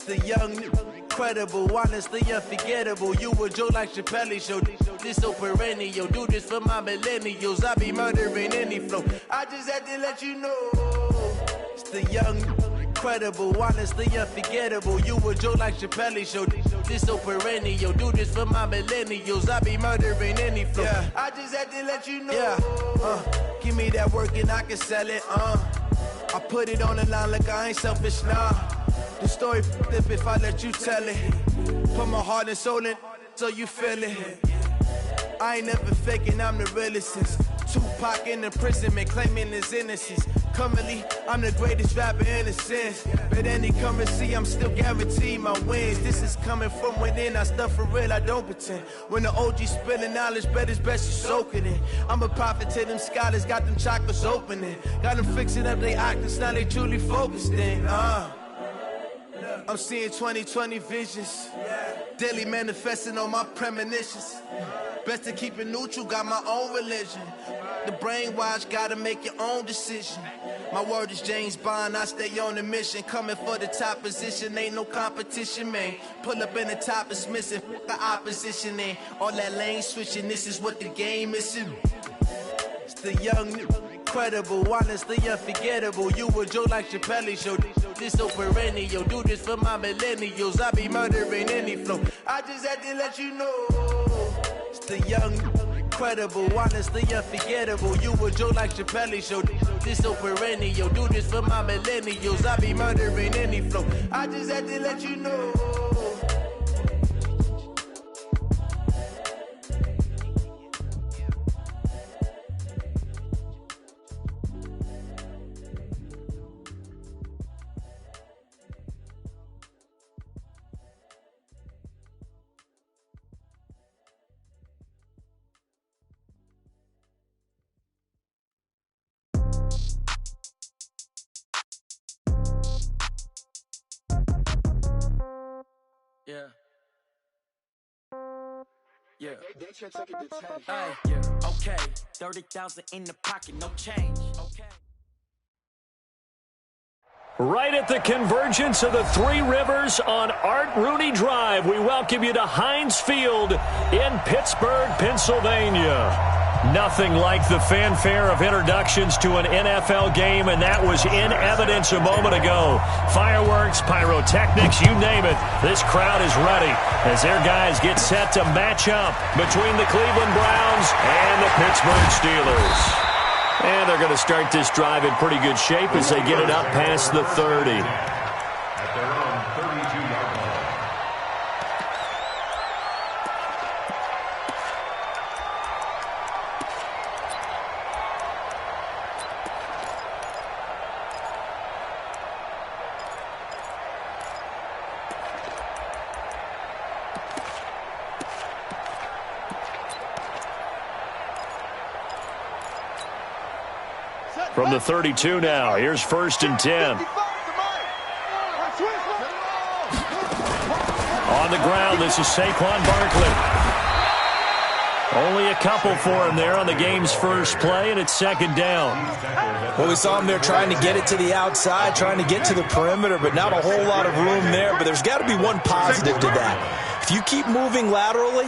The young, incredible, honestly unforgettable. You a Joe like Chappelle show. This so perennial. Do this for my millennials. I be murdering any flow. I just had to let you know. It's the young, incredible, honestly unforgettable. You a Joe like Chappelle show. This so perennial. Do this for my millennials. I be murdering any flow. Yeah. I just had to let you know. Yeah. Give me that work and I can sell it. I put it on the line like I ain't selfish, nah. The story flip if I let you tell it. Put my heart and soul in so you feel it. I ain't never faking, I'm the realest since Tupac in imprisonment, claiming his innocence. Currently, I'm the greatest rapper in a sense. But any currency, I'm still guaranteed my wins. This is coming from within, I stuff for real, I don't pretend. When the OG spilling knowledge, bet it's best you soak it in. I'm a prophet to them scholars, got them chakras opening. Got them fixing up they octaves, now they truly focused in. I'm seeing 2020 visions. Daily manifesting on my premonitions. Best to keep it neutral, got my own religion. The brainwash, gotta make your own decision. My word is James Bond, I stay on the mission. Coming for the top position, ain't no competition, man. Pull up in the top is missing, the opposition in. All that lane switching, this is what the game is. It's the young, incredible, honestly unforgettable. You a Joe like Chappelle show. This so perennial. Do this for my millennials. I be murdering any flow. I just had to let you know. It's the young, incredible, honestly unforgettable. You a Joe like Chappelle show. This so perennial. Do this for my millennials. I be murdering any flow. I just had to let you know. Okay, 30,000 in the pocket, no change. Okay. Right at the convergence of the Three Rivers on Art Rooney Drive, we welcome you to Heinz Field in Pittsburgh, Pennsylvania. Nothing like the fanfare of introductions to an NFL game, and that was in evidence a moment ago. Fireworks, pyrotechnics, you name it. This crowd is ready as their guys get set to match up between the Cleveland Browns and the Pittsburgh Steelers. And they're going to start this drive in pretty good shape as they get it up past the 30. At their own 32-yard line. From the 32 now, here's 1st and 10. On the ground, this is Saquon Barkley. Only a couple for him there on the game's first play, and it's 2nd down. Well, we saw him there trying to get it to the outside, trying to get to the perimeter, but not a whole lot of room there. But there's got to be one positive to that. If you keep moving laterally,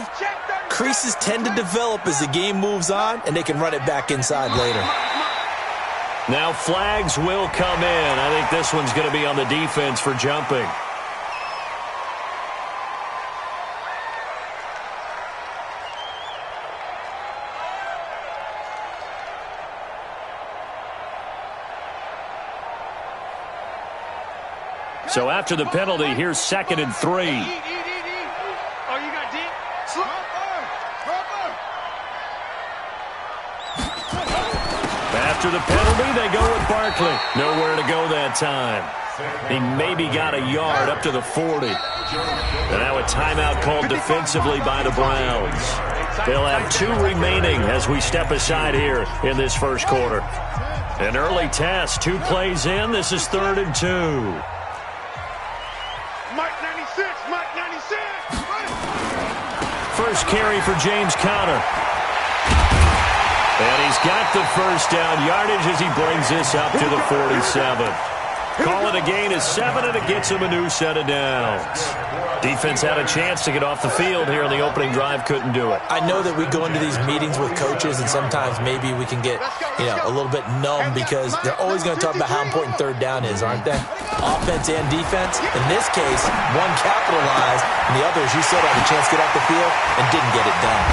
creases tend to develop as the game moves on, and they can run it back inside later. Now flags will come in. I think this one's going to be on the defense for jumping. So after the penalty, here's 2nd and 3. After the penalty, they go with Barkley. Nowhere to go that time. He maybe got a yard up to the 40. And now a timeout called defensively by the Browns. They'll have 2 remaining as we step aside here in this first quarter. An early test, 2 plays in. This is 3rd and 2. Mike 96, Mike 96. First carry for James Conner. And he's got the first down yardage as he brings this up to the 47. Call it a gain of 7, and it gets him a new set of downs. Defense had a chance to get off the field here in the opening drive, couldn't do it. I know that we go into these meetings with coaches, and sometimes maybe we can get, a little bit numb because they're always going to talk about how important third down is, aren't they? Offense and defense. In this case, one capitalized, and the others, you said, had a chance to get off the field and didn't get it done.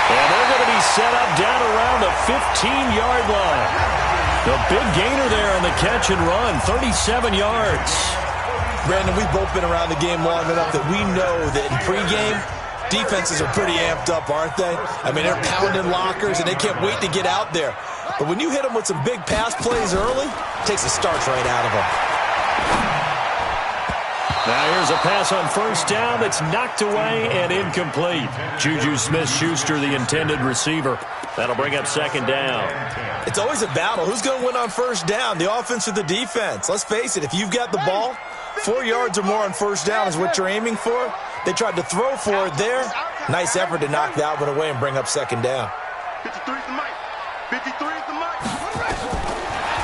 And they're going to be set up down around the 15-yard line. The big gainer there on the catch and run, 37 yards. Brandon, we've both been around the game long enough that we know that in pregame, defenses are pretty amped up, aren't they? I mean, they're pounding lockers, and they can't wait to get out there. But when you hit them with some big pass plays early, it takes the starch right out of them. Now here's a pass on first down that's knocked away and incomplete. Juju Smith-Schuster, the intended receiver. That'll bring up second down. It's always a battle. Who's going to win on first down, the offense or the defense? Let's face it, if you've got the ball, 4 yards or more on first down is what you're aiming for. They tried to throw for it there. Nice effort to knock that one away and bring up second down. 53 is the mic. 53 is the mic.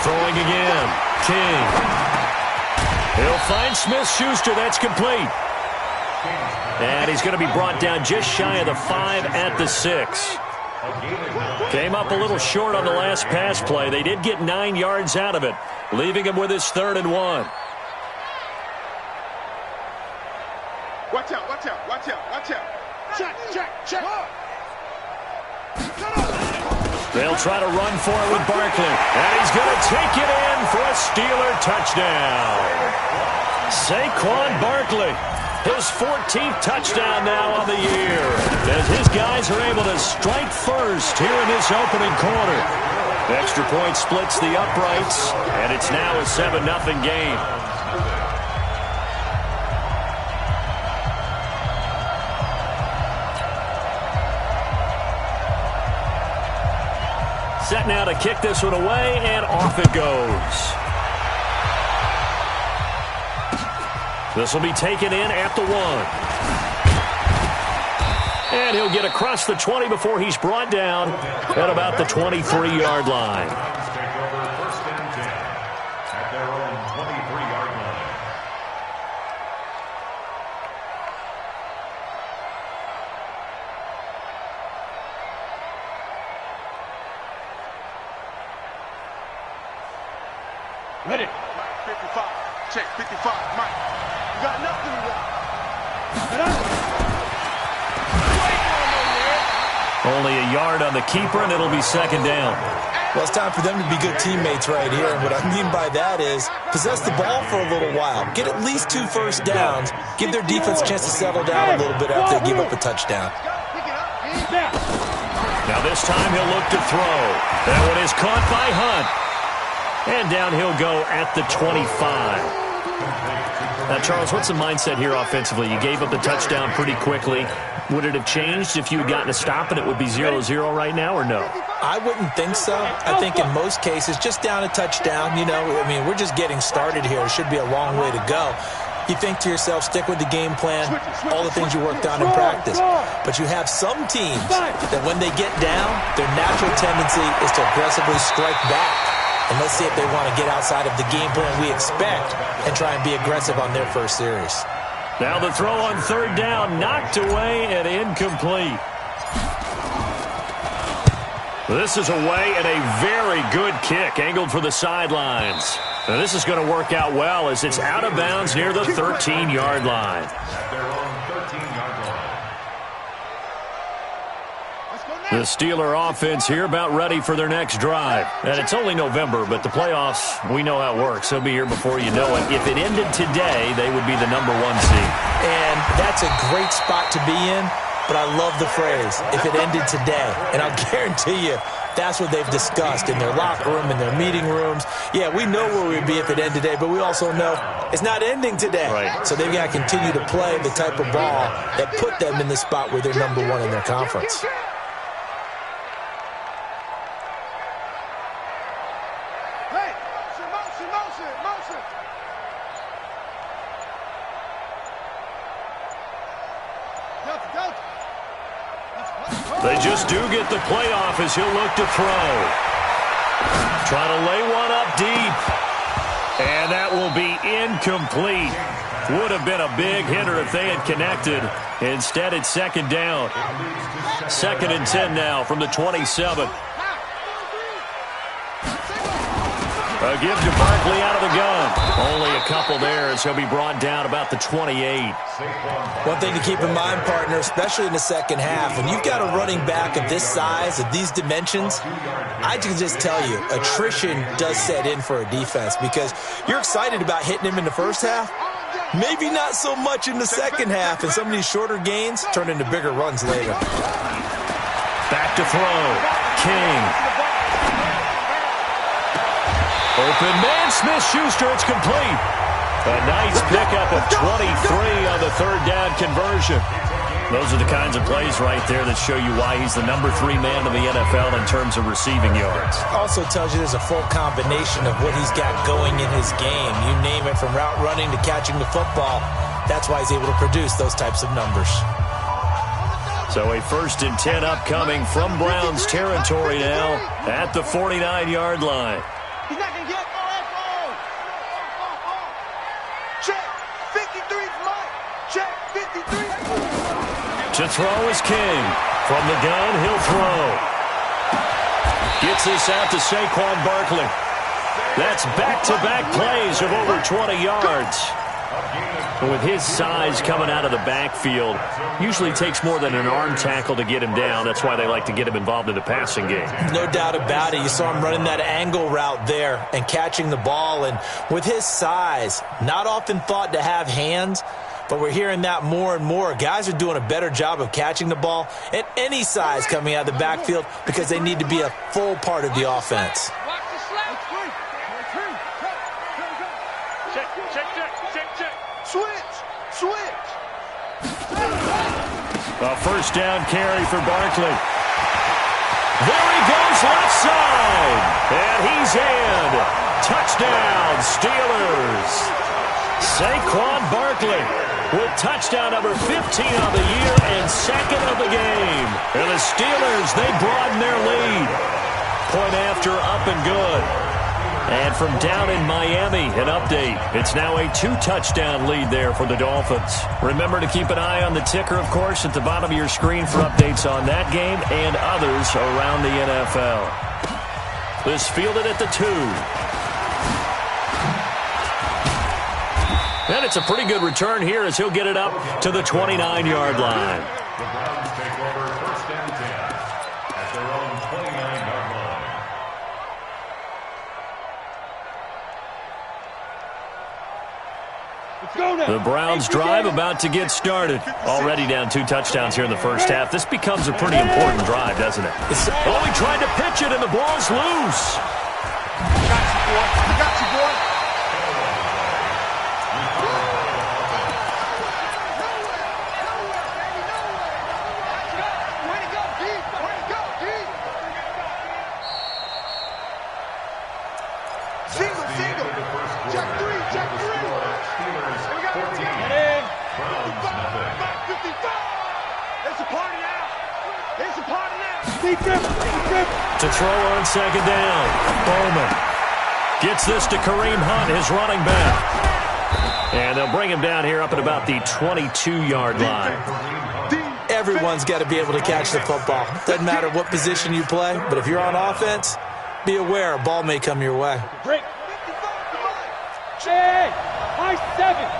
Throwing again. King. He'll find Smith-Schuster. That's complete. And he's going to be brought down just shy of the 5 at the 6. Came up a little short on the last pass play. They did get 9 yards out of it, leaving him with his 3rd and 1. Watch out, watch out, watch out, watch out. Check, check, check. They'll try to run for it with Barkley. And he's going to take it in for a Steeler touchdown. Saquon Barkley, his 14th touchdown now on the year, as his guys are able to strike first here in this opening quarter. Extra point splits the uprights, and it's now a 7-0 game. Set now to kick this one away, and off it goes. This will be taken in at the 1. And he'll get across the 20 before he's brought down at about the 23-yard line. Take over 1st and 10 at their own 23-yard line. Ready. 55. Check 55. Mike. You got nothing to want. Only a yard on the keeper, and it'll be second down. Well, it's time for them to be good teammates right here. And what I mean by that is possess the ball for a little while. Get at least 2 first downs. Give their defense a chance to settle down a little bit after they give up a touchdown. Now this time he'll look to throw. That one is caught by Hunt. And down he'll go at the 25. Now, Charles, what's the mindset here offensively? You gave up the touchdown pretty quickly. Would it have changed if you had gotten a stop and it would be 0-0 right now, or no? I wouldn't think so. I think in most cases, just down a touchdown, we're just getting started here. It should be a long way to go. You think to yourself, stick with the game plan, all the things you worked on in practice. But you have some teams that when they get down, their natural tendency is to aggressively strike back. And let's see if they want to get outside of the game plan we expect and try and be aggressive on their first series. Now the throw on 3rd down, knocked away and incomplete. This is away and a very good kick, angled for the sidelines. Now this is going to work out well as it's out of bounds near the 13-yard line. At their own 13-yard line. The Steeler offense here about ready for their next drive. And it's only November, but the playoffs, we know how it works. They'll be here before you know it. If it ended today, they would be the #1 seed. And that's a great spot to be in, but I love the phrase, if it ended today. And I'll guarantee you, that's what they've discussed in their locker room, in their meeting rooms. Yeah, we know where we'd be if it ended today, but we also know it's not ending today. Right. So they've got to continue to play the type of ball that put them in the spot where they're #1 in their conference. They just do get the playoff as he'll look to throw. Trying to lay one up deep. And that will be incomplete. Would have been a big hitter if they had connected. Instead, it's second down. 2nd and 10 now from the 27. A give to Barkley out of the gun. Only a couple there as he'll be brought down about the 28. One thing to keep in mind, partner, especially in the second half, when you've got a running back of this size, of these dimensions, I can just tell you, attrition does set in for a defense because you're excited about hitting him in the first half. Maybe not so much in the second half, and some of these shorter gains turn into bigger runs later. Back to throw. King. Open man, Smith-Schuster, it's complete. A nice pickup of 23 on the 3rd down conversion. Those are the kinds of plays right there that show you why he's the number 3 man in the NFL in terms of receiving yards. Also tells you there's a full combination of what he's got going in his game. You name it, from route running to catching the football. That's why he's able to produce those types of numbers. So a 1st and 10 upcoming from Browns territory now at the 49-yard line. He's not going to get check 53 Mike. Check 53. To throw is King. From the gun, he'll throw. Gets this out to Saquon Barkley. That's back-to-back plays of over 20 yards. With his size coming out of the backfield, usually takes more than an arm tackle to get him down. That's why they like to get him involved in the passing game. No doubt about it. You saw him running that angle route there and catching the ball. And with his size, not often thought to have hands, but we're hearing that more and more. Guys are doing a better job of catching the ball at any size coming out of the backfield because they need to be a full part of the offense. Switch. A 1st down carry for Barkley. There he goes, left side. And he's in. Touchdown, Steelers. Saquon Barkley with touchdown number 15 on the year and 2nd of the game. And the Steelers, they broaden their lead. Point after, up and good. And from down in Miami, an update. It's now a 2-touchdown lead there for the Dolphins. Remember to keep an eye on the ticker, of course, at the bottom of your screen for updates on that game and others around the NFL. This fielded at the 2. And it's a pretty good return here as he'll get it up to the 29-yard line. The Browns take over 1st and 10 at their own 29-yard line. The Browns drive about to get started. Already down 2 touchdowns here in the first half. This becomes a pretty important drive, doesn't it? Oh, he tried to pitch it and the ball's loose. I got you, boy. To throw on 2nd down. Bowman gets this to Kareem Hunt, his running back. And they'll bring him down here up at about the 22-yard line. Everyone's got to be able to catch the football. Doesn't matter what position you play, but if you're on offense, be aware a ball may come your way. Break. Hey, high 7.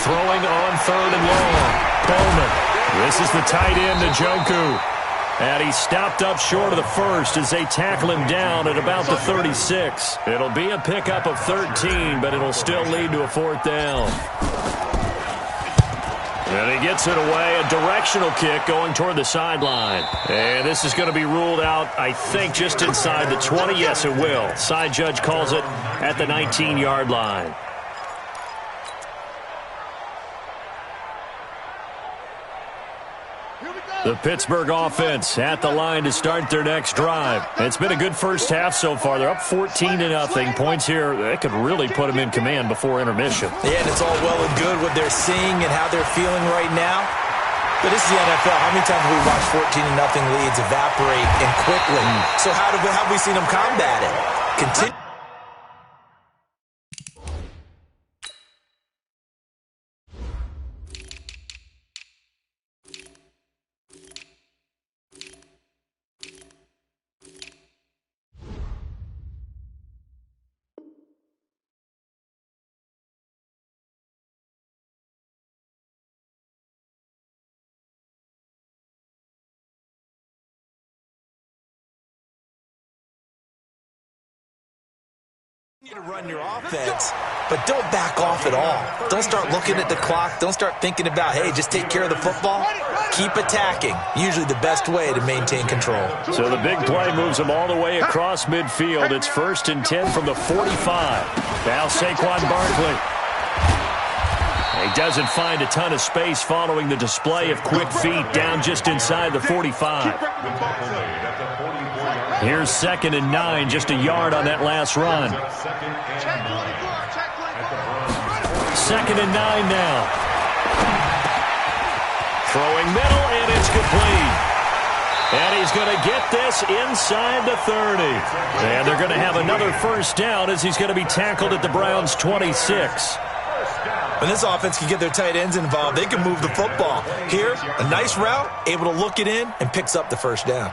Throwing on 3rd and long. Bowman. This is the tight end, Njoku. And he stopped up short of the 1st as they tackle him down at about the 36. It'll be a pickup of 13, but it'll still lead to a 4th down. And he gets it away, a directional kick going toward the sideline. And this is going to be ruled out, I think, just inside the 20. Yes, it will. Side judge calls it at the 19-yard line. The Pittsburgh offense at the line to start their next drive. It's been a good first half so far. They're up 14-0. Points here, that could really put them in command before intermission. Yeah, and it's all well and good what they're seeing and how they're feeling right now. But this is the NFL. How many times have we watched 14-0 leads evaporate and quickly? So how have we seen them combat it? Continue. To run your offense, but don't back off at all. Don't start looking at the clock. Don't start thinking about, hey, just take care of the football. Keep attacking. Usually the best way to maintain control. So the big play moves them all the way across midfield. It's 1st and 10 from the 45. Now Saquon Barkley. He doesn't find a ton of space following the display of quick feet down just inside the 45. Here's 2nd and 9, just a yard on that last run. 2nd and 9 now. Throwing middle, and it's complete. And he's going to get this inside the 30. And they're going to have another first down as he's going to be tackled at the Browns' 26. When this offense can get their tight ends involved, they can move the football. Here, a nice route, able to look it in, and picks up the first down.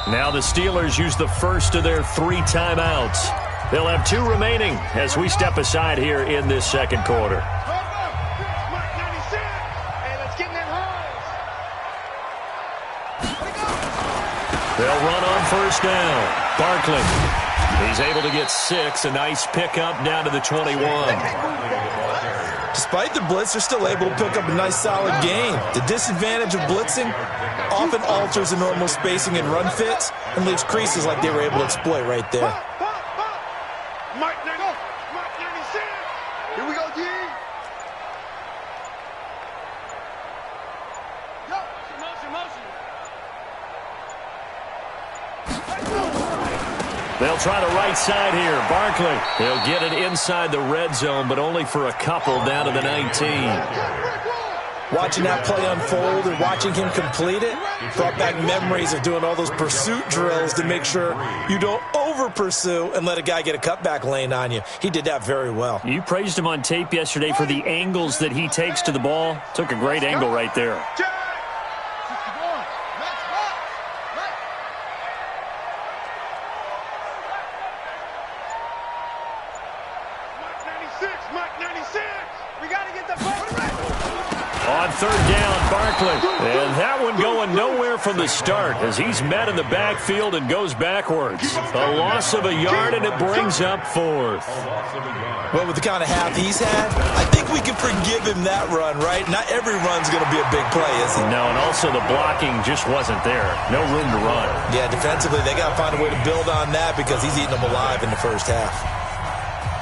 Now the Steelers use the first of their 3 timeouts. They'll have 2 remaining as we step aside here in this second quarter. They'll run on first down. Barkley. He's able to get 6. A nice pickup down to the 21. Despite the blitz, they're still able to pick up a nice solid gain. The disadvantage of blitzing often alters the normal spacing and run fits and leaves creases like they were able to exploit right there. Mike 96. Here we go, D. They'll try the right side here. Barkley. He'll get it inside the red zone, but only for a couple down to the 19. Watching that play unfold and watching him complete it brought back memories of doing all those pursuit drills to make sure you don't over-pursue and let a guy get a cutback lane on you. He did that very well. You praised him on tape yesterday for the angles that he takes to the ball. Took a great angle right there. On third down, Barkley. And that one going nowhere from the start as he's met in the backfield and goes backwards. A loss of a yard, and it brings up 4th. Well, with the kind of half he's had, I think we can forgive him that run, right? Not every run's going to be a big play, is it? No, and also the blocking just wasn't there. No room to run. Yeah, defensively, they got to find a way to build on that because he's eating them alive in the first half.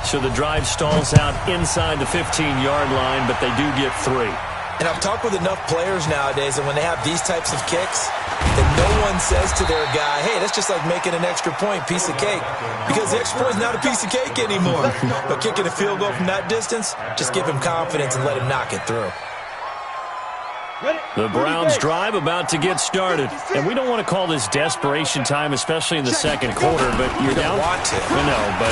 So the drive stalls out inside the 15-yard line, but they do get 3. And I've talked with enough players nowadays, and when they have these types of kicks, then no one says to their guy, hey, that's just like making an extra point, piece of cake. Because the extra point is not a piece of cake anymore. But kicking a field goal from that distance, just give him confidence and let him knock it through. The Browns drive about to get started. And we don't want to call this desperation time, especially in the second quarter, but you're down. Want to. No, but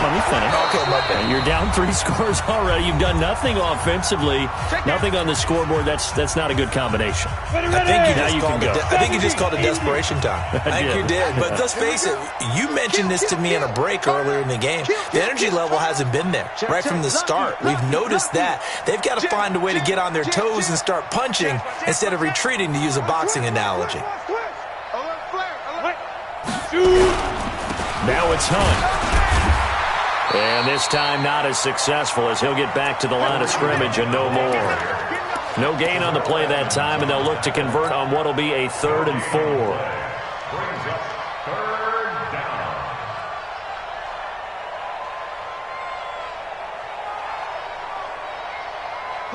let me finish. Okay, my bad. You're down 3 scores already. You've done nothing offensively, nothing on the scoreboard. That's not a good combination. I think you just called it desperation time. I think you did. But let's face it, you mentioned this to me in a break earlier in the game. The energy level hasn't been there right from the start. We've noticed that. They've got to find a way to get on their toes and start punching instead of retreating, to use a boxing analogy. Now it's Hunt. And this time not as successful as he'll get back to the line of scrimmage and no more. No gain on the play that time, and they'll look to convert on what will be a 3rd and 4.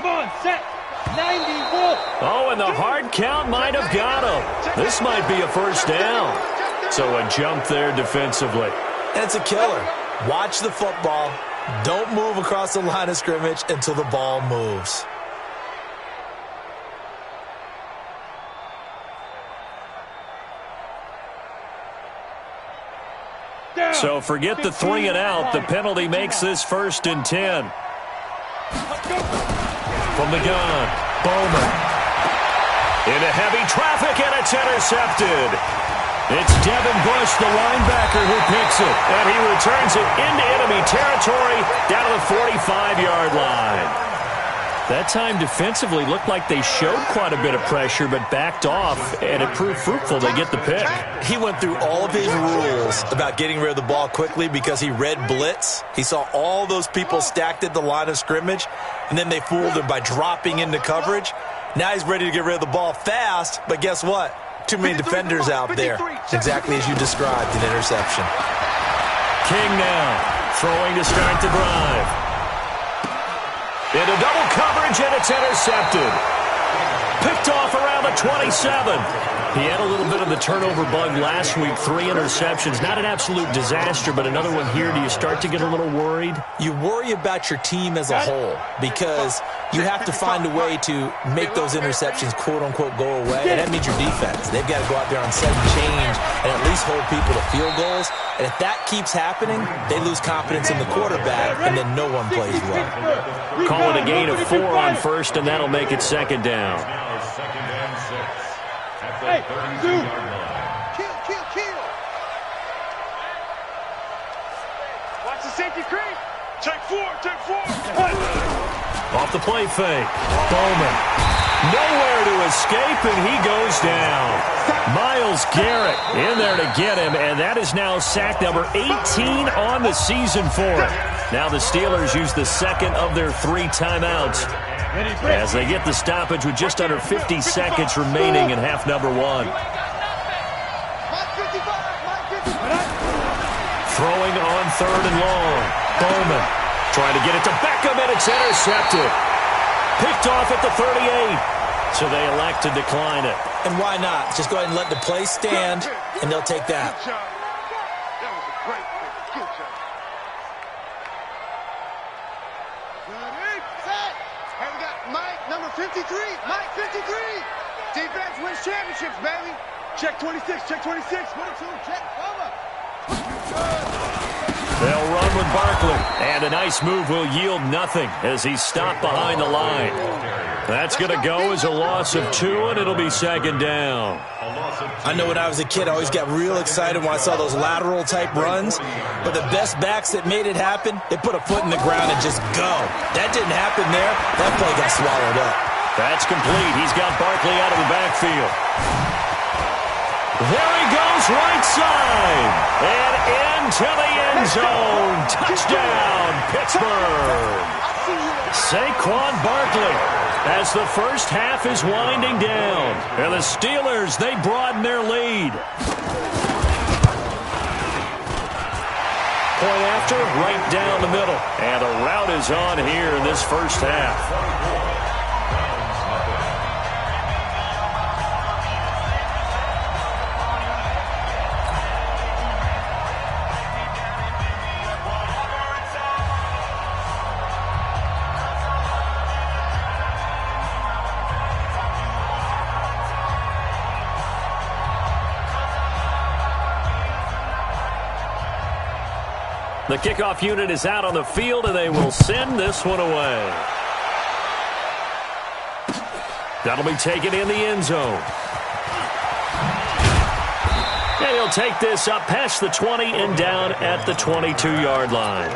Come on, set. 90 Wolf. Oh, and the hard count might have got him. This might be a first down. So a jump there defensively. And it's a killer. Watch the football. Don't move across the line of scrimmage until the ball moves. So forget the 3 and out. The penalty makes this 1st and 10. From the gun, Bowman. Into heavy traffic, and it's intercepted. It's Devin Bush, the linebacker, who picks it. And he returns it into enemy territory down to the 45-yard line. That time defensively looked like they showed quite a bit of pressure but backed off, and it proved fruitful. They get the pick. He went through all of his rules about getting rid of the ball quickly because he read blitz. He saw all those people stacked at the line of scrimmage, and then they fooled him by dropping into coverage. Now he's ready to get rid of the ball fast, but guess what? Too many defenders out there. Exactly as you described, an interception. King now, throwing to start the drive. Into double coverage, and it's intercepted. Picked off around the 27. He had a little bit of the turnover bug last week, 3 interceptions. Not an absolute disaster, but another one here. Do you start to get a little worried? You worry about your team as a whole because you have to find a way to make those interceptions, quote-unquote, go away, and that means your defense. They've got to go out there on sudden change and at least hold people to field goals. And if that keeps happening, they lose confidence in the quarterback, and then no one plays well. Call it a gain of 4 on 1st, and that'll make it 2nd down. Now 2nd and 6 at the Hey, 32-yard line. Kill. Watch the safety creep. Take 4. Off the play fake. Bowman. Nowhere to escape, and he goes down. Myles Garrett in there to get him, and that is now sack number 18 on the season for him. Now the Steelers use the 2nd of their 3 timeouts as they get the stoppage with just under 50 seconds remaining in half number 1. Throwing on 3rd and long. Bowman trying to get it to Beckham, and it's intercepted. Picked off at the 38. So they elect to decline it. And why not? Just go ahead and let the play stand, and they'll take that. Good job. That was a great pick. Good job. Good. Set. Hey, we got Mike, number 53. Mike, 53. Defense wins championships, baby. Check 26. Check 26. 1, 2. Check. Over. They'll run with Barkley, and a nice move will yield nothing as he's stopped behind the line. That's going to go as a loss of 2, and it'll be 2nd down. I know when I was a kid, I always got real excited when I saw those lateral-type runs, but the best backs that made it happen, they put a foot in the ground and just go. That didn't happen there. That play got swallowed up. That's complete. He's got Barkley out of the backfield. There he goes, right side, and into the end zone. Touchdown, Pittsburgh. Saquon Barkley, as the first half is winding down. And the Steelers, they broaden their lead. Point after, right down the middle. And a rout is on here in this first half. The kickoff unit is out on the field, and they will send this one away. That'll be taken in the end zone. And he'll take this up past the 20 and down at the 22-yard line.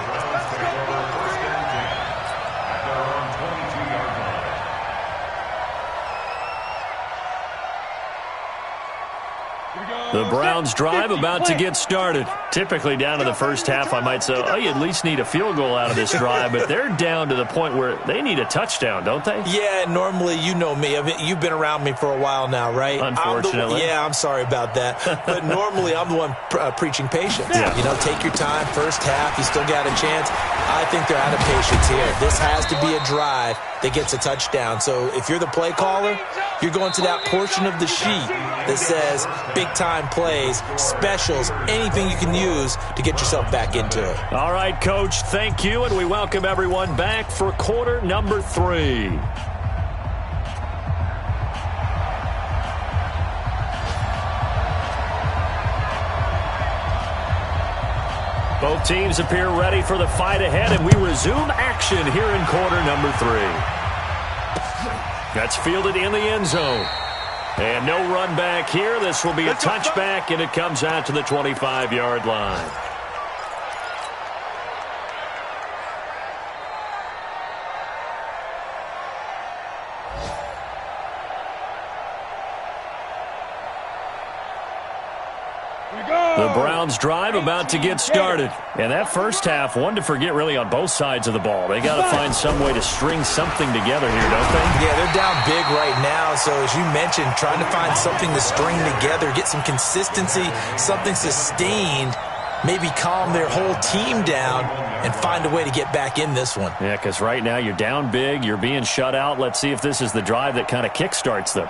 The Browns drive about to get started. Typically down to the first half, I might say, oh, you at least need a field goal out of this drive, but they're down to the point where they need a touchdown, don't they? Yeah, normally, you know me. I mean, you've been around me for a while now, right? Unfortunately. I'm sorry about that. But normally, I'm the one preaching patience. Yeah. You know, take your time. First half, you still got a chance. I think they're out of patience here. This has to be a drive that gets a touchdown. So if you're the play caller, you're going to that portion of the sheet that says big-time plays, specials, anything you can use to get yourself back into it. All right, Coach, thank you, and we welcome everyone back for quarter number 3. Both teams appear ready for the fight ahead, and we resume action here in quarter number 3. That's fielded in the end zone. And no run back here. This will be a touchback, and it comes out to the 25-yard line. The Browns drive about to get started. And that first half, one to forget really on both sides of the ball. They got to find some way to string something together here, don't they? Yeah, they're down big right now. So as you mentioned, trying to find something to string together, get some consistency, something sustained, maybe calm their whole team down and find a way to get back in this one. Yeah, because right now you're down big, you're being shut out. Let's see if this is the drive that kind of kickstarts them.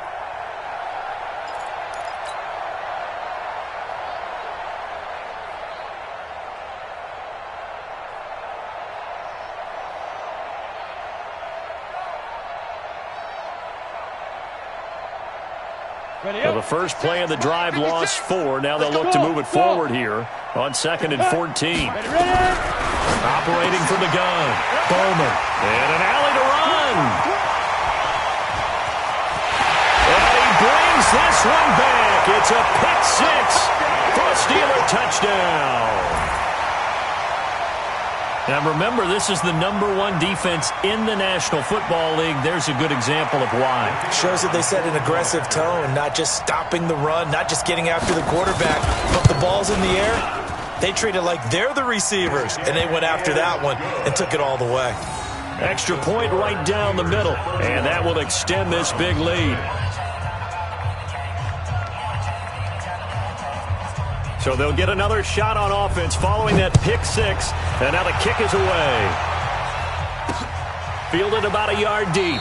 So the first play of the drive lost 4. Now they'll look to move it forward here on 2nd and 14. Operating from the gun, Bowman. And an alley to run. And he brings this one back. It's a pick 6 for a Steeler touchdown. Now remember, this is the #1 defense in the National Football League. There's a good example of why. Shows that they set an aggressive tone, not just stopping the run, not just getting after the quarterback, but the ball's in the air. They treat it like they're the receivers, and they went after that one and took it all the way. Extra point right down the middle, and that will extend this big lead. So they'll get another shot on offense following that pick 6, and now the kick is away. Fielded about a yard deep.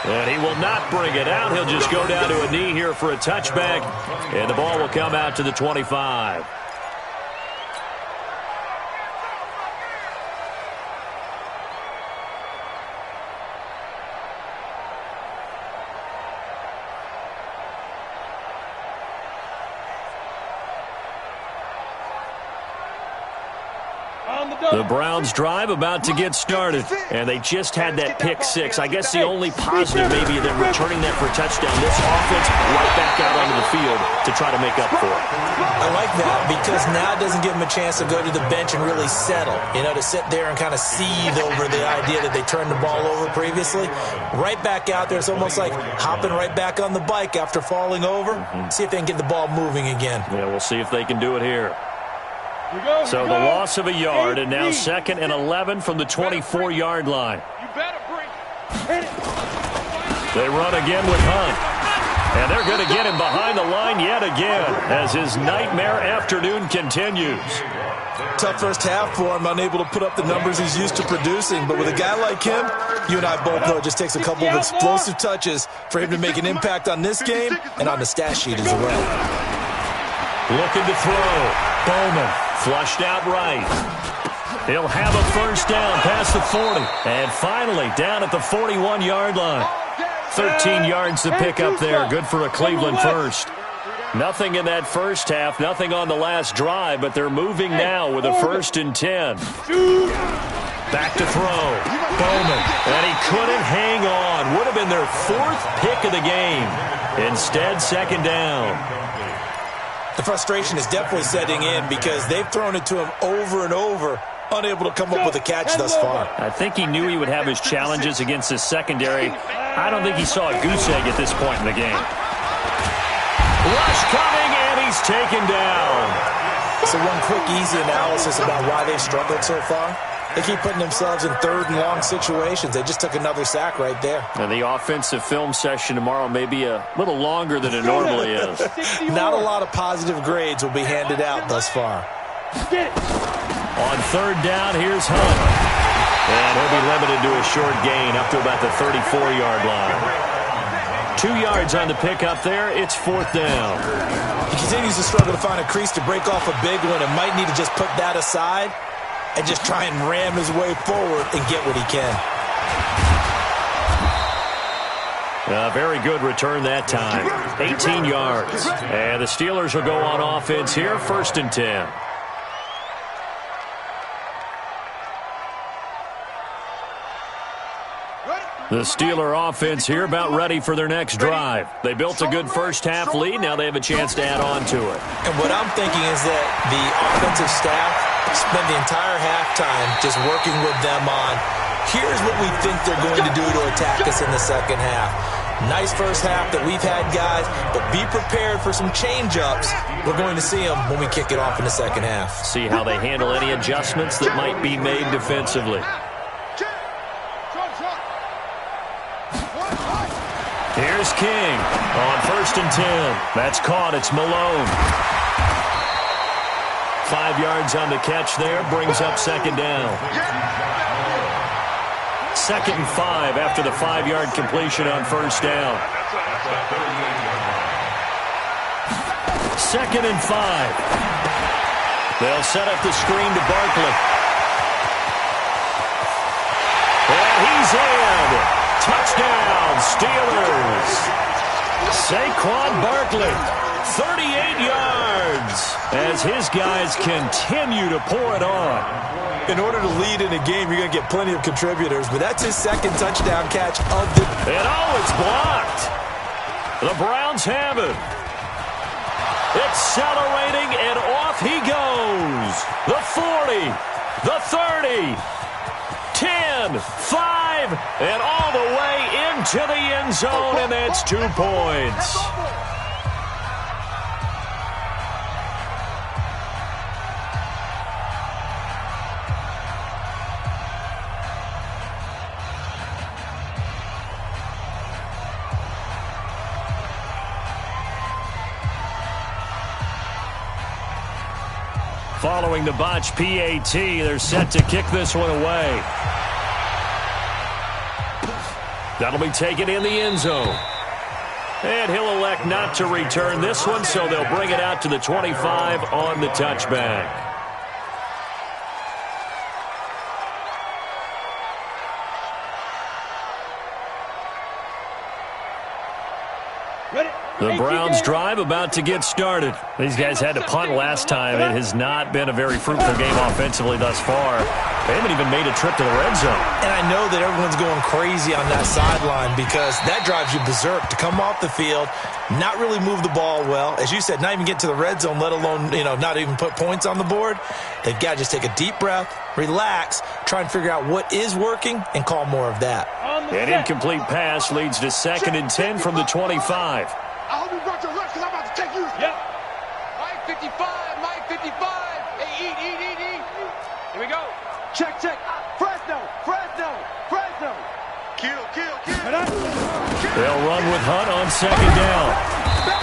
And he will not bring it out. He'll just go down to a knee here for a touchback, and the ball will come out to the 25. The Browns drive about to get started, and they just had that pick 6. I guess the only positive maybe than returning that for a touchdown, this offense right back out onto the field to try to make up for it. I like that because now it doesn't give them a chance to go to the bench and really settle, to sit there and kind of seethe over the idea that they turned the ball over previously. Right back out there, it's almost like hopping right back on the bike after falling over. See if they can get the ball moving again. Yeah, we'll see if they can do it here. So the loss of a yard, and now 2nd and 11 from the 24-yard line. They run again with Hunt. And they're going to get him behind the line yet again as his nightmare afternoon continues. Tough first half for him, unable to put up the numbers he's used to producing. But with a guy like him, you and I both know it just takes a couple of explosive touches for him to make an impact on this game and on the stat sheet as well. Looking to throw. Bowman flushed out right. He'll have a first down past the 40. And finally down at the 41-yard line. 13 yards to pick up there. Good for a Cleveland first. Nothing in that first half, nothing on the last drive, but they're moving now with a 1st and 10. Back to throw. Bowman. And he couldn't hang on. Would have been their 4th pick of the game. Instead, 2nd down. The frustration is definitely setting in because they've thrown it to him over and over, unable to come up with a catch thus far. I think he knew he would have his challenges against his secondary. I don't think he saw a goose egg at this point in the game. Rush coming, and he's taken down. So one quick, easy analysis about why they've struggled so far. They keep putting themselves in third and long situations. They just took another sack right there. And the offensive film session tomorrow may be a little longer than it normally is. Not a lot of positive grades will be handed out thus far. On third down, here's Hunt. And he'll be limited to a short gain up to about the 34-yard line. 2 yards on the pickup there. It's fourth down. He continues to struggle to find a crease to break off a big one and might need to just put that aside and just try and ram his way forward and get what he can. Very good return that time. 18 yards. And the Steelers will go on offense here, 1st and 10. The Steeler offense here about ready for their next drive. They built a good first-half lead. Now they have a chance to add on to it. And what I'm thinking is that the offensive staff spend the entire halftime just working with them on, here's what we think they're going to do to attack us in the second half. Nice first half that we've had, guys, but be prepared for some change-ups. We're going to see them when we kick it off in the second half. See how they handle any adjustments that might be made defensively. Here's King on 1st and 10. That's caught. It's Malone. 5 yards on the catch there. Brings up second down. 2nd and 5 after the 5-yard completion on first down. 2nd and 5. They'll set up the screen to Barkley. And he's in. Touchdown, Steelers. Saquon Barkley, 38 yards, as his guys continue to pour it on. In order to lead in a game, you're going to get plenty of contributors, but that's his second touchdown catch of the... And it's blocked. The Browns have it. Accelerating, and off he goes. The 40, the 30, 10, 5, and all the way into the end zone, and that's 2 points. Following the botch PAT, they're set to kick this one away. That'll be taken in the end zone. And he'll elect not to return this one, so they'll bring it out to the 25 on the touchback. The Browns drive about to get started. These guys had to punt last time. It has not been a very fruitful game offensively thus far. They haven't even made a trip to the red zone. And I know that everyone's going crazy on that sideline because that drives you berserk to come off the field, not really move the ball well. As you said, not even get to the red zone, let alone, not even put points on the board. They've got to just take a deep breath, relax, try and figure out what is working, and call more of that. An incomplete pass leads to 2nd and 10 from the 25. I hope you brought your lunch because I'm about to take you. Yep. Mike 55, Mike 55. Hey, eat. Here we go. Check. Fresno. Kill. They'll run with Hunt on 2nd down.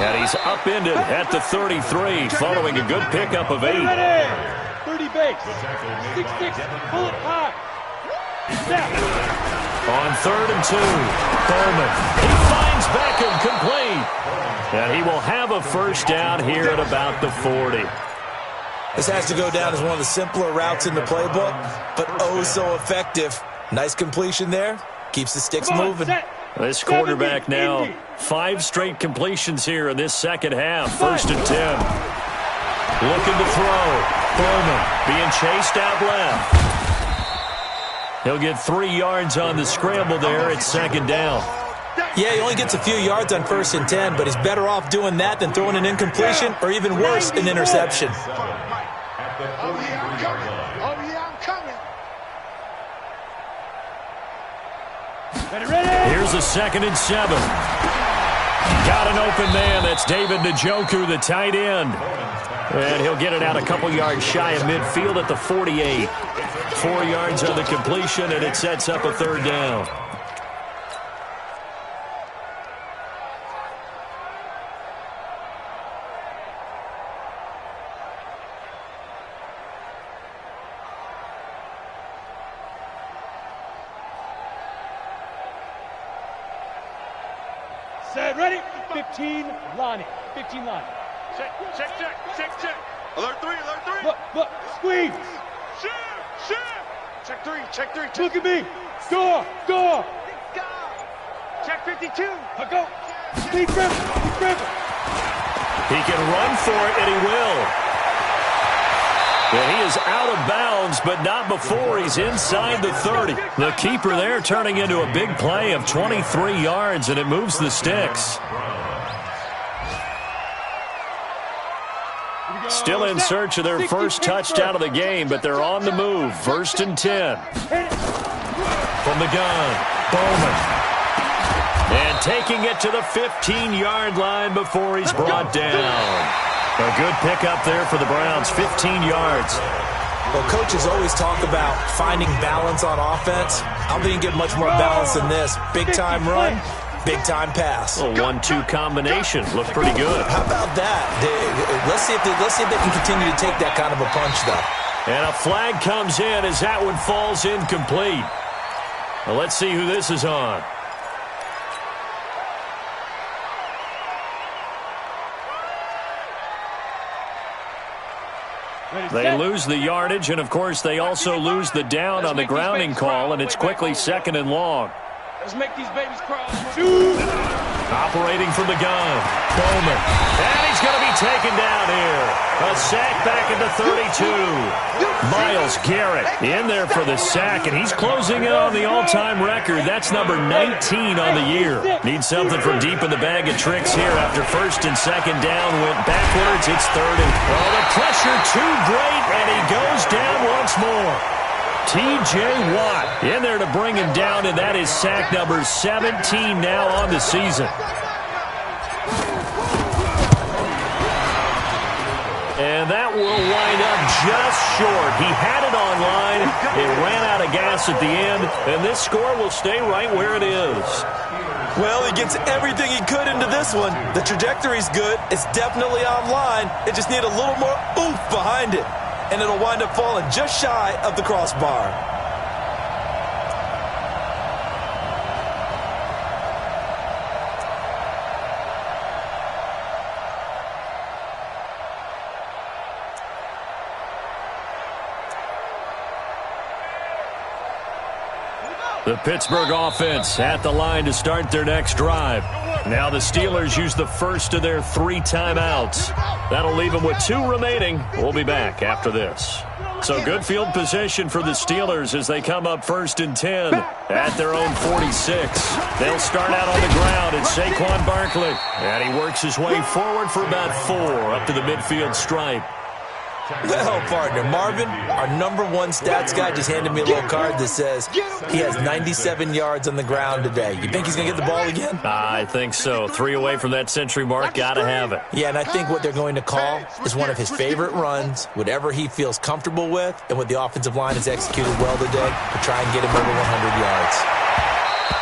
And he's upended at the 33 following a good pickup of 8. 30 base. 6-6. Pull it high. Snap. On 3rd and 2, Coleman. He finds Beckham complete. And he will have a first down here at about the 40. This has to go down as one of the simpler routes in the playbook, but oh so effective. Nice completion there. Keeps the sticks moving. This quarterback now, 5 straight completions here in this second half. 1st and 10. Looking to throw. Coleman being chased out left. He'll get 3 yards on the scramble there. It's 2nd down. Yeah, he only gets a few yards on 1st and 10, but he's better off doing that than throwing an incompletion or even worse, an interception. Oh, yeah, I'm coming. Here's a 2nd and 7. Got an open man. That's David Njoku, the tight end. And he'll get it out a couple yards shy of midfield at the 48. 4 yards on the completion, and it sets up a third down. Set, ready? 15, Lonnie. 15, Lonnie. Check. Alert 3. Look, squeeze. Shoot. Check 3. Look at me. Score. Check 52. Go. Keep gripping. He can run for it, and he will. And he is out of bounds, but not before he's inside the 30. The keeper there turning into a big play of 23 yards, and it moves the sticks. Still in search of their first touchdown of the game, but they're on the move. 1st and 10. From the gun, Bowman. And taking it to the 15-yard line before he's brought down. A good pickup there for the Browns, 15 yards. Well, coaches always talk about finding balance on offense. I don't think you get much more balance than this. Big-time run, big-time pass. A 1-2 combination. Looked pretty good. How about that? Let's see if they can continue to take that kind of a punch, though. And a flag comes in as that one falls incomplete. Well, let's see who this is on. They lose the yardage, and, of course, they also lose the down on the grounding call, and it's quickly 2nd and long. Let's make these babies cry. Operating from the gun, Bowman. And he's going to be taken down here. A sack back at the 32. Myles Garrett in there for the sack, and he's closing in on the all-time record. That's number 19 on the year. Needs something from deep in the bag of tricks here after 1st and 2nd down went backwards. It's 3rd and... Oh, the pressure too great, and he goes down once more. T.J. Watt in there to bring him down, and that is sack number 17 now on the season. And that will wind up just short. He had it on line. It ran out of gas at the end, and this score will stay right where it is. Well, he gets everything he could into this one. The trajectory's good. It's definitely online. It just needs a little more oomph behind it. And it'll wind up falling just shy of the crossbar. The Pittsburgh offense at the line to start their next drive. Now the Steelers use the first of their 3 timeouts. That'll leave them with 2 remaining. We'll be back after this. So good field position for the Steelers as they come up 1st and 10 at their own 46. They'll start out on the ground. It's Saquon Barkley. And he works his way forward for about 4 up to the midfield stripe. Well, partner, Marvin, our number 1 stats guy, just handed me a little card that says he has 97 yards on the ground today. You think he's going to get the ball again? I think so. 3 away from that century mark. Got to have it. Yeah, and I think what they're going to call is one of his favorite runs, whatever he feels comfortable with, and what the offensive line has executed well today to try and get him over 100 yards.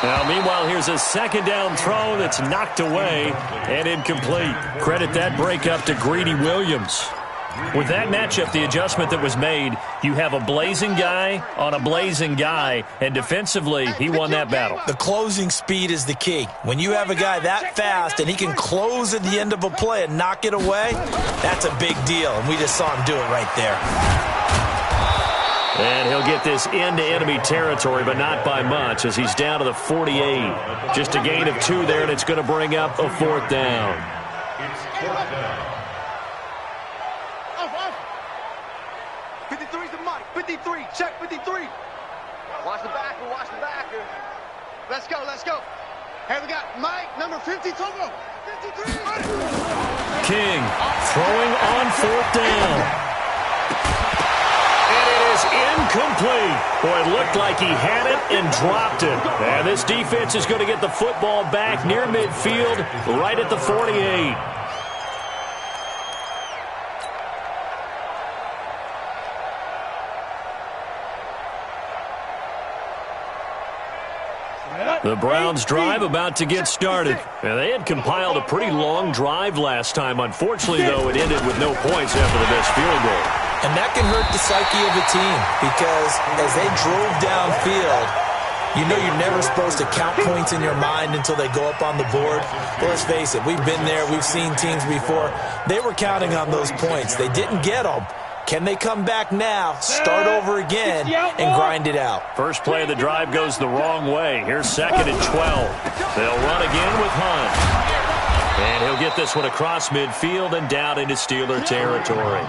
Now, meanwhile, here's a 2nd down throw that's knocked away and incomplete. Credit that breakup to Greedy Williams. With that matchup, the adjustment that was made, you have a blazing guy on a blazing guy, and defensively, he won that battle. The closing speed is the key. When you have a guy that fast and he can close at the end of a play and knock it away, that's a big deal, and we just saw him do it right there. And he'll get this into enemy territory, but not by much, as he's down to the 48. Just a gain of 2 there, and it's going to bring up a 4th down. It's 4th down. 53's the mic. 53. Check 53. Watch the backer. Let's go. Hey, we got Mike, number 50. 53. King throwing on 4th down. And it is incomplete. Boy, it looked like he had it and dropped it. And this defense is going to get the football back near midfield, right at the 48. The Browns' drive about to get started. And they had compiled a pretty long drive last time. Unfortunately, though, it ended with no points after the missed field goal. And that can hurt the psyche of a team because as they drove downfield, you know you're never supposed to count points in your mind until they go up on the board. But let's face it, we've been there. We've seen teams before. They were counting on those points. They didn't get them. Can they come back now, start over again, and grind it out? First play of the drive goes the wrong way. Here's 2nd and 12. They'll run again with Hunt. And he'll get this one across midfield and down into Steeler territory.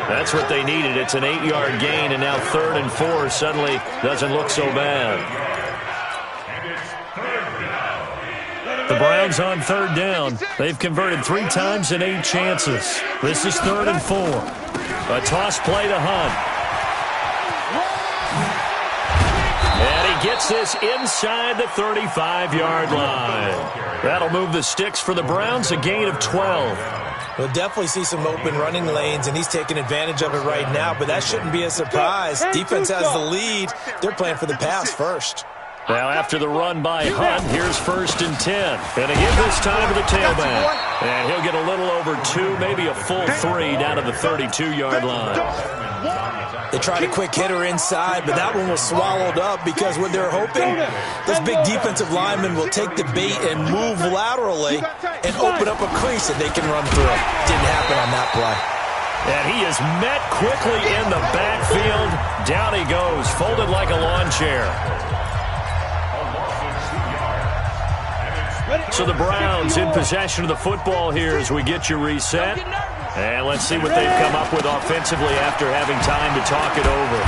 That's what they needed. It's an 8-yard gain, and now 3rd and 4 suddenly doesn't look so bad. The Browns on 3rd down. They've converted 3 times in 8 chances. This is 3rd and 4. A toss play to Hunt. And he gets this inside the 35-yard line. That'll move the sticks for the Browns, a gain of 12. We'll definitely see some open running lanes, and he's taking advantage of it right now, but that shouldn't be a surprise. Defense has the lead. They're playing for the pass first. Now after the run by Hunt, here's 1st and 10. And again this time to the tailback. And he'll get a little over 2, maybe a full 3 down to the 32-yard line. They tried a quick hitter inside, but that one was swallowed up because what they're hoping, this big defensive lineman will take the bait and move laterally and open up a crease that they can run through. Didn't happen on that play. And he is met quickly in the backfield. Down he goes, folded like a lawn chair. So the Browns in possession of the football here as we get you reset. And let's see what they've come up with offensively after having time to talk it over.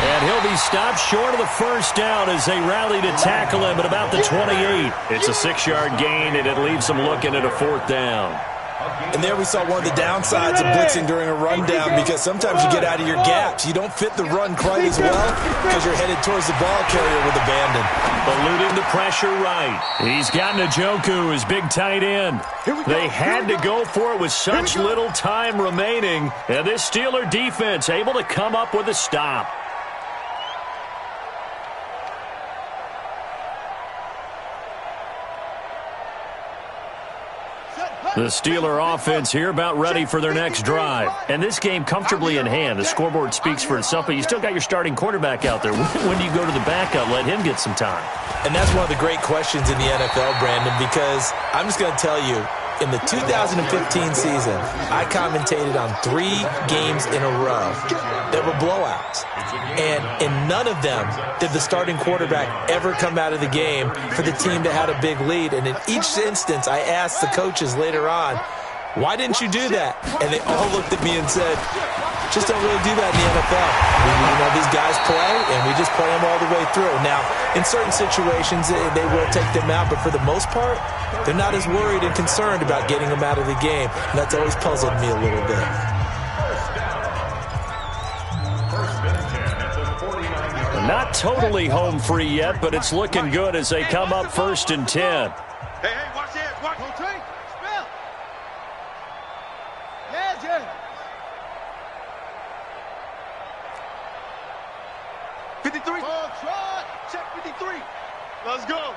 And he'll be stopped short of the first down as they rally to tackle him at about the 28. It's a 6-yard gain, and it leaves them looking at a 4th down. And there we saw one of the downsides of blitzing during a rundown because sometimes you get out of your gaps. You don't fit the run quite as well because you're headed towards the ball carrier with abandon. Eluding the pressure right. He's got Njoku, his big tight end. They had to go for it with such little time remaining. And this Steeler defense able to come up with a stop. The Steeler offense here about ready for their next drive. And this game comfortably in hand. The scoreboard speaks for itself, but you still got your starting quarterback out there. When do you go to the backup, let him get some time? And that's one of the great questions in the NFL, Brandon, because I'm just going to tell you, in the 2015 season, I commentated on 3 games in a row that were blowouts. And in none of them did the starting quarterback ever come out of the game for the team that had a big lead. And in each instance, I asked the coaches later on, why didn't you do that? And they all looked at me and said, just don't really do that in the NFL. These guys play, and we just play them all the way through. Now, in certain situations, they will take them out, but for the most part, they're not as worried and concerned about getting them out of the game. And that's always puzzled me a little bit. Not totally home free yet, but it's looking good as they come up 1st and 10. Hey, watch this. Watch. Rotate. Spell. Yeah. 53. Check 53. Let's go.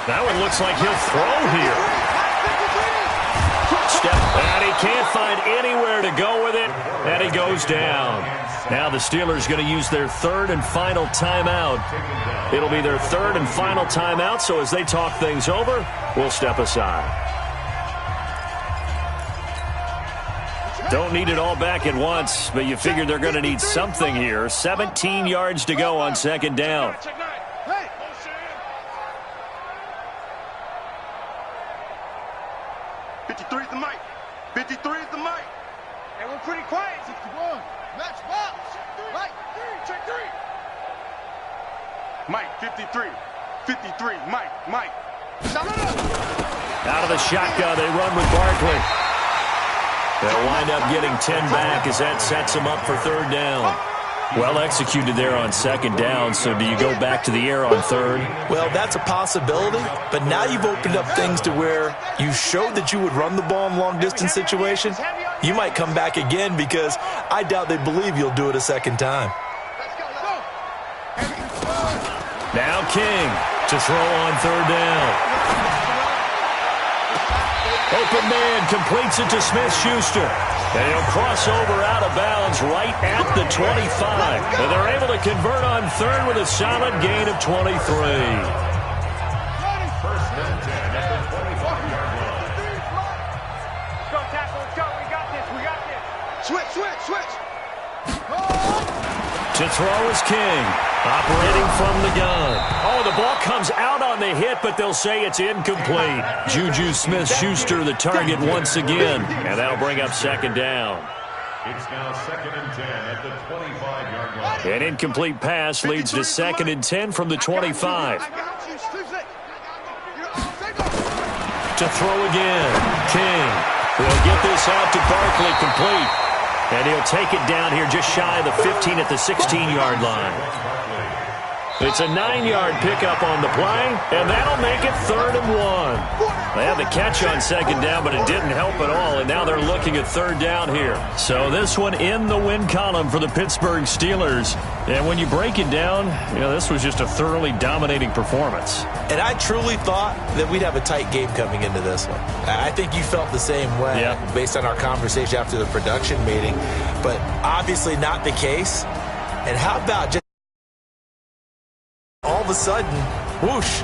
That one looks like he'll throw here. Step, and he can't find anywhere to go with it, and he goes down. Now the Steelers going to use their 3rd and final timeout. It'll be their 3rd and final timeout, so as they talk things over, we'll step aside. Don't need it all back at once, but you figure they're going to need something here. 17 yards to go on 2nd down. 53 is the mic. 53 is the mic. And we're pretty quiet. 61. Match box. Mike, check 3. Mike, 53. 53. Mike. Out of the shotgun, they run with Barkley. They'll wind up getting 10 back as that sets them up for 3rd down. Well executed there on 2nd down, so do you go back to the air on 3rd? Well, that's a possibility, but now you've opened up things to where you showed that you would run the ball in long-distance situation. You might come back again because I doubt they believe you'll do it a 2nd time. Now King to throw on third down. Open man completes it to Smith-Schuster. And he'll cross over out of bounds right at the 25. And they're able to convert on third with a solid gain of 23. First and 10 at the 25-yard line. Let's go, tackle. Let's go. We got this. We got this. Switch. To throw is King, operating from the gun. Oh, the ball comes out on the hit, but they'll say it's incomplete. Juju Smith-Schuster the target once again, and that'll bring up second down. It's now second and 10 at the 25-yard line. An incomplete pass leads to second and 10 from the 25. To throw again, King will get this out to Barkley, complete. And he'll take it down here just shy of the 15 at the 16-yard line. It's a 9-yard pickup on the play, and that'll make it 3rd and 1. They had the catch on second down, but it didn't help at all, and now they're looking at third down here. So this one in the win column for the Pittsburgh Steelers. And when you break it down, this was just a thoroughly dominating performance. And I truly thought that we'd have a tight game coming into this one. I think you felt the same way based on our conversation after the production meeting, but obviously not the case. And how about just all of a sudden, whoosh,